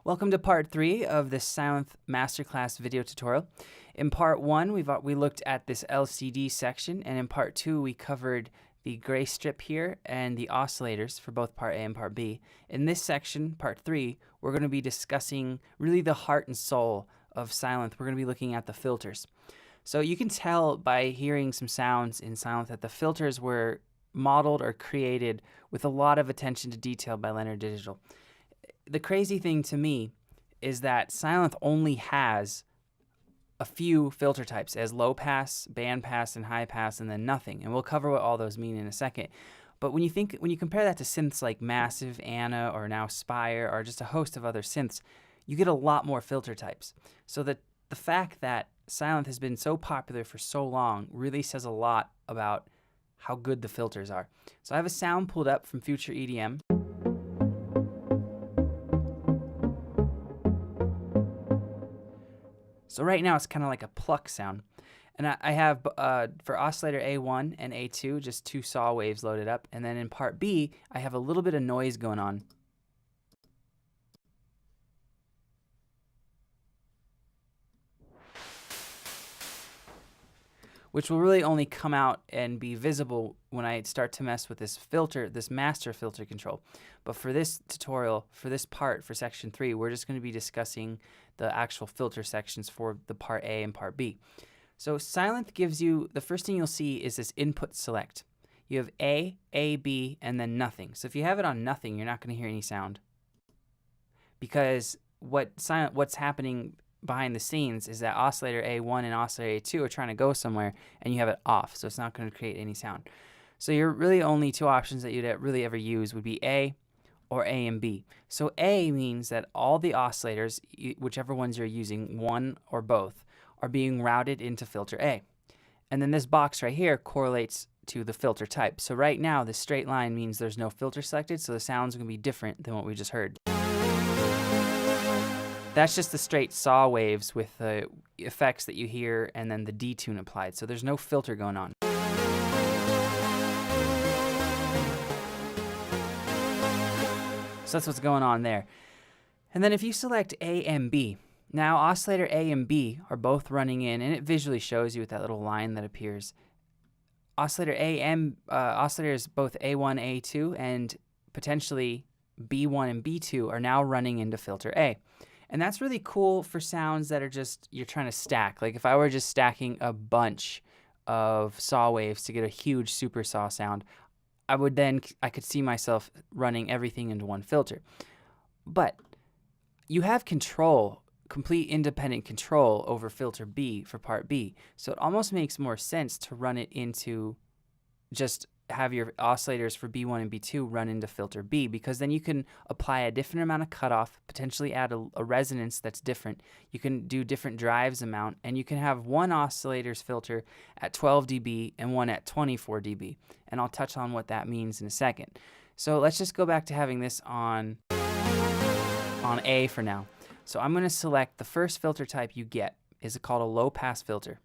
Welcome to part 3 of the Sylenth Masterclass video tutorial. In part 1, we looked at this LCD section, and in part 2, we covered the gray strip here and the oscillators for both part A and part B. In this section, part 3, we're going to be discussing really the heart and soul of Sylenth. We're going to be looking at the filters. So you can tell by hearing some sounds in Sylenth that the filters were modeled or created with a lot of attention to detail by Leonard Digital. The crazy thing to me is that Sylenth only has a few filter types as low pass, band pass, and high pass, and then nothing. And we'll cover what all those mean in a second. But when you compare that to synths like Massive, Anna, or now Spire, or just a host of other synths, you get a lot more filter types. So the fact that Sylenth has been so popular for so long really says a lot about how good the filters are. So I have a sound pulled up from Future EDM. So right now it's kind of like a pluck sound. And I have, for oscillator A1 and A2, just two saw waves loaded up. And then in part B, I have a little bit of noise going on. Which will really only come out and be visible when I start to mess with this filter, this master filter control. But for this tutorial, for this part, for section 3, we're just going to be discussing the actual filter sections for the part A and part B. So Sylenth gives you, the first thing you'll see is this input select. You have A, B, and then nothing. So if you have it on nothing, you're not going to hear any sound. Because what's happening behind the scenes is that oscillator A1 and oscillator A2 are trying to go somewhere, and you have it off, so it's not going to create any sound. So your really only two options that you'd really ever use would be A or A and B. So A means that all the oscillators, whichever ones you're using, one or both, are being routed into filter A. And then this box right here correlates to the filter type. So right now, this straight line means there's no filter selected, so the sound's going to be different than what we just heard. That's just the straight saw waves with the effects that you hear and then the detune applied. So there's no filter going on. So that's what's going on there. And then if you select A and B, now oscillator A and B are both running in, and it visually shows you with that little line that appears. Oscillators both A1, A2, and potentially B1 and B2 are now running into filter A. And that's really cool for sounds that are just, you're trying to stack. Like if I were just stacking a bunch of saw waves to get a huge super saw sound, I could see myself running everything into one filter. But you have control, complete independent control over filter B for part B. So it almost makes more sense to run it into, just have your oscillators for B1 and B2 run into filter B, because then you can apply a different amount of cutoff, potentially add a resonance that's different. You can do different drives amount, and you can have one oscillator's filter at 12 dB and one at 24 dB. And I'll touch on what that means in a second. So let's just go back to having this on A for now. So I'm going to select the first filter type you get is called a low pass filter.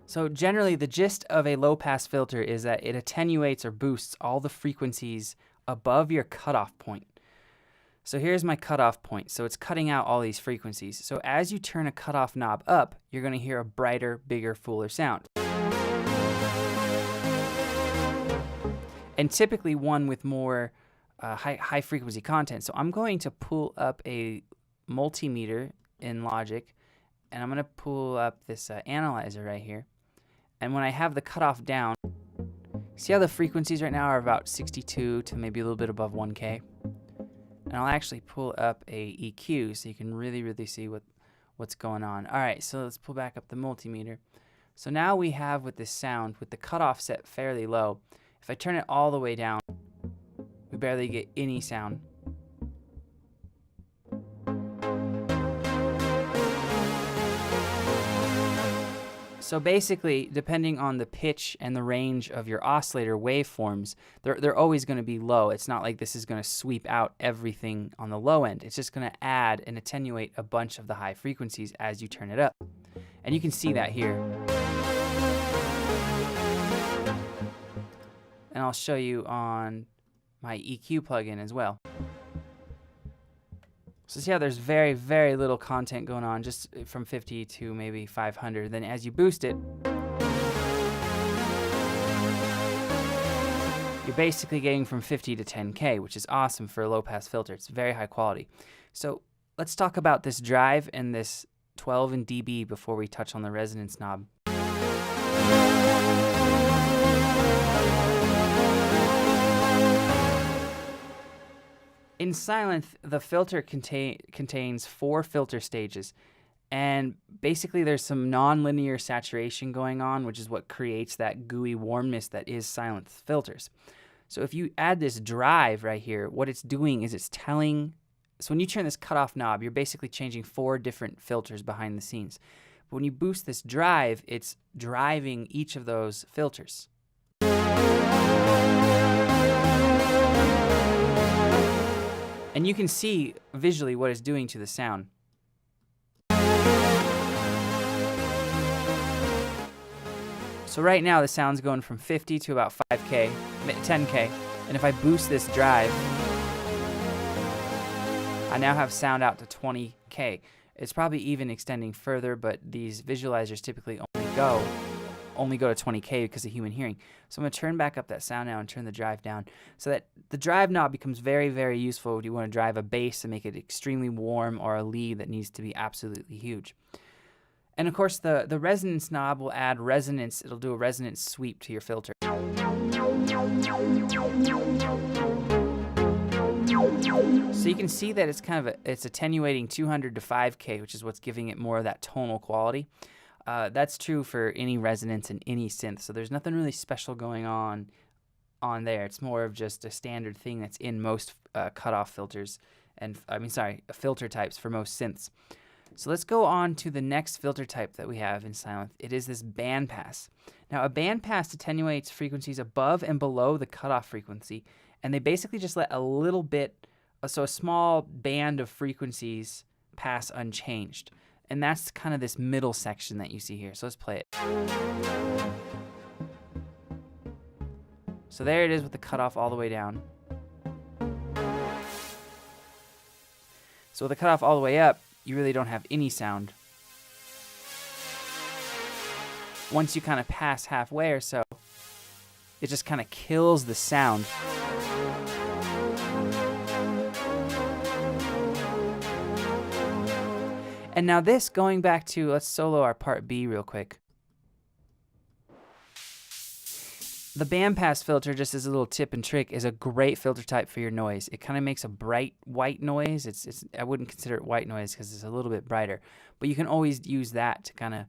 So generally, the gist of a low-pass filter is that it attenuates or boosts all the frequencies above your cutoff point. So here's my cutoff point. So it's cutting out all these frequencies. So as you turn a cutoff knob up, you're going to hear a brighter, bigger, fuller sound. And typically one with more high frequency content. So I'm going to pull up a multimeter in Logic, and I'm going to pull up this analyzer right here. And when I have the cutoff down, see how the frequencies right now are about 62 to maybe a little bit above 1K? And I'll actually pull up a EQ so you can really see what's going on. All right, so let's pull back up the multimeter. So now we have with this sound, with the cutoff set fairly low, if I turn it all the way down, we barely get any sound. So basically, depending on the pitch and the range of your oscillator waveforms, they're always going to be low. It's not like this is going to sweep out everything on the low end. It's just going to add and attenuate a bunch of the high frequencies as you turn it up. And you can see that here. And I'll show you on my EQ plugin as well. So see how there's very, very little content going on, just from 50 to maybe 500. Then as you boost it, you're basically getting from 50 to 10K, which is awesome for a low-pass filter. It's very high quality. So let's talk about this drive and this 12 in dB before we touch on the resonance knob. In Sylenth, the filter contains 4 filter stages, and basically there's some non-linear saturation going on, which is what creates that gooey warmness that is Sylenth filters. So if you add this drive right here, what it's doing is it's telling, so when you turn this cutoff knob, you're basically changing 4 different filters behind the scenes. But when you boost this drive, it's driving each of those filters. And you can see visually what it's doing to the sound. So right now the sound's going from 50 to about 5K, 10K. And if I boost this drive, I now have sound out to 20K. It's probably even extending further, but these visualizers typically only go to 20K because of human hearing. So I'm going to turn back up that sound now and turn the drive down so that the drive knob becomes very, very useful if you want to drive a bass and make it extremely warm, or a lead that needs to be absolutely huge. And of course the resonance knob will add resonance. It'll do a resonance sweep to your filter. So you can see that it's kind of it's attenuating 200 to 5K, which is what's giving it more of that tonal quality. That's true for any resonance and any synth, so there's nothing really special going on there. It's more of just a standard thing that's in most cutoff filters, and filter types for most synths. So let's go on to the next filter type that we have in Sylenth. It is this bandpass. Now a bandpass attenuates frequencies above and below the cutoff frequency, and they basically just let a little bit, so a small band of frequencies pass unchanged. And that's kind of this middle section that you see here. So let's play it. So there it is with the cutoff all the way down. So with the cutoff all the way up, you really don't have any sound. Once you kind of pass halfway or so, it just kind of kills the sound. And now this, going back to, let's solo our part B real quick. The bandpass filter, just as a little tip and trick, is a great filter type for your noise. It kind of makes a bright white noise. I wouldn't consider it white noise because it's a little bit brighter. But you can always use that to kind of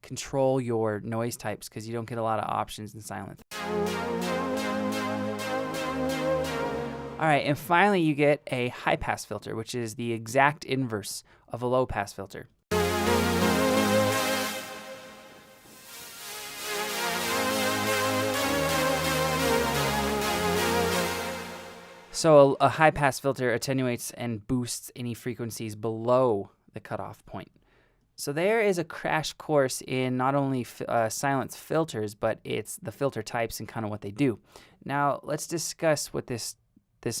control your noise types because you don't get a lot of options in Sylenth. All right, and finally you get a high-pass filter, which is the exact inverse of a low-pass filter. So a high-pass filter attenuates and boosts any frequencies below the cutoff point. So there is a crash course in not only Sylenth filters, but it's the filter types and kind of what they do. Now let's discuss what this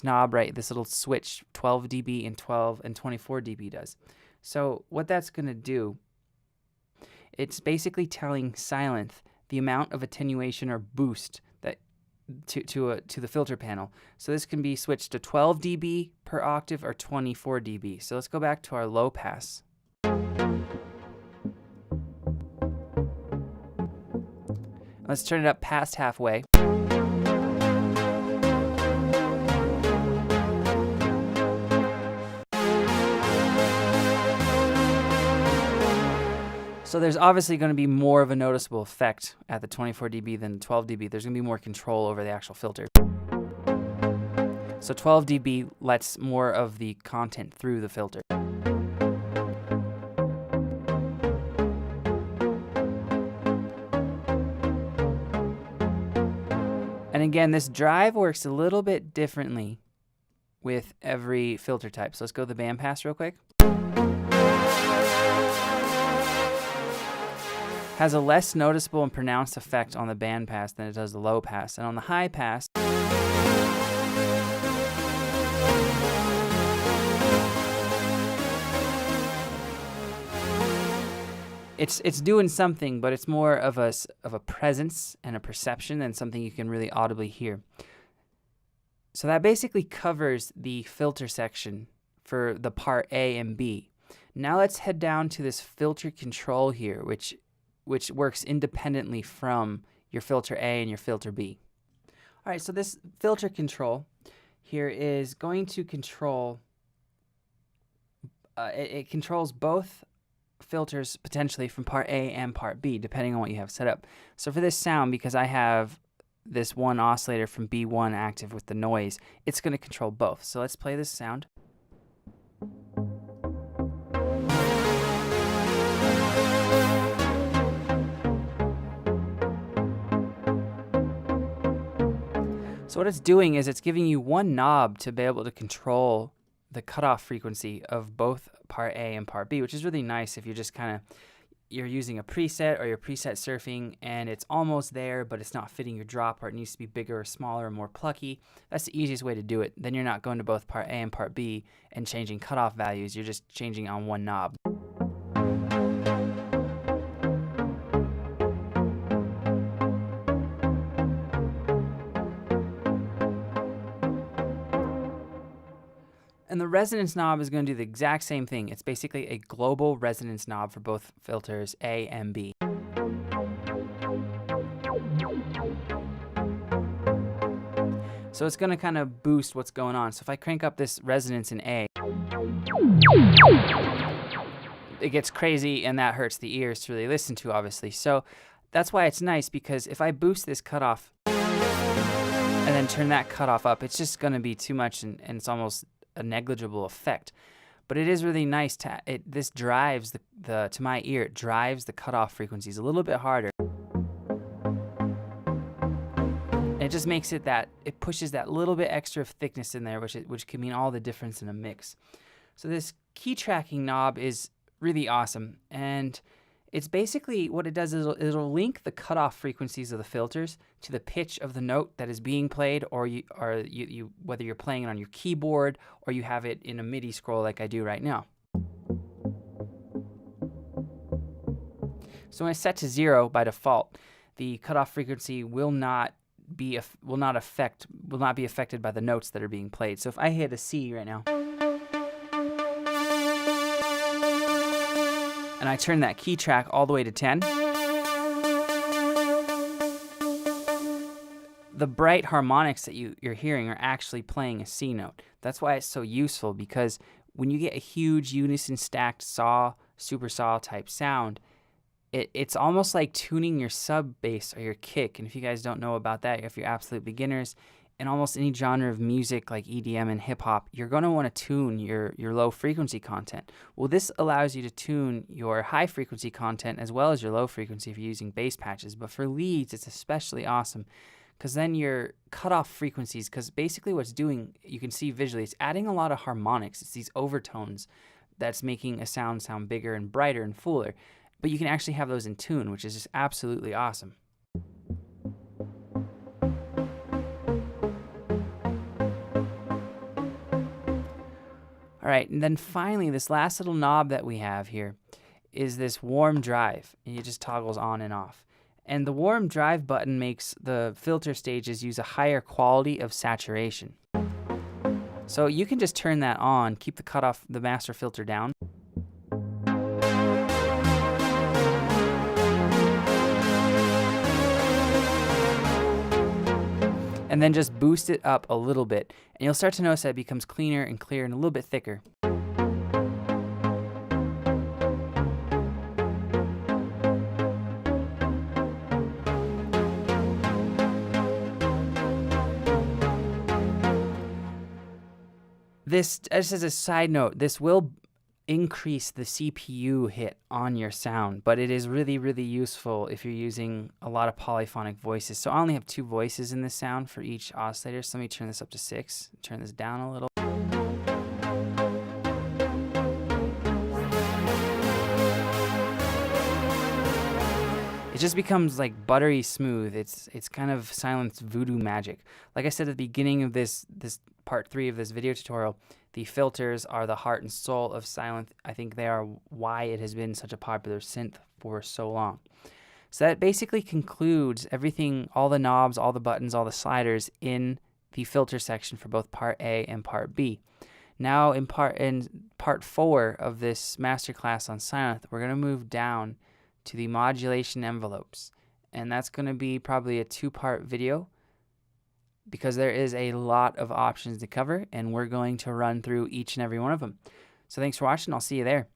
knob, right, this little switch 12 dB and 12 and 24 dB does. So what that's going to do, it's basically telling Sylenth the amount of attenuation or boost that to the filter panel. So this can be switched to 12 dB per octave or 24 dB. So let's go back to our low pass. Let's turn it up past halfway. So there's obviously going to be more of a noticeable effect at the 24 dB than 12 dB. There's going to be more control over the actual filter. So 12 dB lets more of the content through the filter. And again, this drive works a little bit differently with every filter type. So let's go to the bandpass real quick. Has a less noticeable and pronounced effect on the bandpass than it does the low pass. And on the high pass, it's doing something, but it's more of a presence and a perception than something you can really audibly hear. So that basically covers the filter section for the part A and B. Now let's head down to this filter control here, which works independently from your filter A and your filter B. All right, so this filter control here is going to control, it controls both filters potentially from part A and part B, depending on what you have set up. So for this sound, because I have this one oscillator from B1 active with the noise, it's going to control both. So let's play this sound. So what it's doing is it's giving you one knob to be able to control the cutoff frequency of both part A and part B, which is really nice if you're just you're using a preset or you're preset surfing and it's almost there, but it's not fitting your drop, or it needs to be bigger or smaller or more plucky. That's the easiest way to do it. Then you're not going to both part A and part B and changing cutoff values. You're just changing on one knob. And the resonance knob is going to do the exact same thing. It's basically a global resonance knob for both filters A and B. So it's going to kind of boost what's going on. So if I crank up this resonance in A, it gets crazy and that hurts the ears to really listen to, obviously. So that's why it's nice, because if I boost this cutoff and then turn that cutoff up, it's just going to be too much and it's almost a negligible effect. But it is really nice to this drives the to my ear, it drives the cutoff frequencies a little bit harder. And it just makes it that it pushes that little bit extra thickness in there, which can mean all the difference in a mix. So this key tracking knob is really awesome, and it's basically what it does is it'll link the cutoff frequencies of the filters to the pitch of the note that is being played, or you whether you're playing it on your keyboard or you have it in a MIDI scroll like I do right now. So when it's set to 0 by default, the cutoff frequency will not be affected by the notes that are being played. So if I hit a C right now, and I turn that key track all the way to 10, the bright harmonics that you're hearing are actually playing a C note. That's why it's so useful, because when you get a huge unison stacked saw, super saw type sound, it's almost like tuning your sub bass or your kick. And if you guys don't know about that, if you're absolute beginners, in almost any genre of music like EDM and hip hop, you're going to want to tune your low frequency content. Well, this allows you to tune your high frequency content as well as your low frequency if you're using bass patches. But for leads, it's especially awesome, because then your cutoff frequencies, because basically what it's doing, you can see visually, it's adding a lot of harmonics. It's these overtones that's making a sound bigger and brighter and fuller. But you can actually have those in tune, which is just absolutely awesome. All right, and then finally, this last little knob that we have here is this warm drive, and it just toggles on and off. And the warm drive button makes the filter stages use a higher quality of saturation. So you can just turn that on, keep the cutoff, the master filter down. And then just boost it up a little bit, and you'll start to notice that it becomes cleaner and clearer and a little bit thicker. This, just as a side note, this will increase the CPU hit on your sound, but it is really, really useful if you're using a lot of polyphonic voices. So I only have 2 voices in this sound for each oscillator. So let me turn this up to 6, turn this down a little. It just becomes like buttery smooth. It's kind of Sylenth's voodoo magic. Like I said at the beginning of this part 3 of this video tutorial, the filters are the heart and soul of Sylenth. I think they are why it has been such a popular synth for so long. So that basically concludes everything, all the knobs, all the buttons, all the sliders in the filter section for both part A and part B. Now in part 4 of this masterclass on Sylenth, we're going to move down to the modulation envelopes. And that's going to be probably a 2-part video because there is a lot of options to cover, and we're going to run through each and every one of them. So thanks for watching. I'll see you there.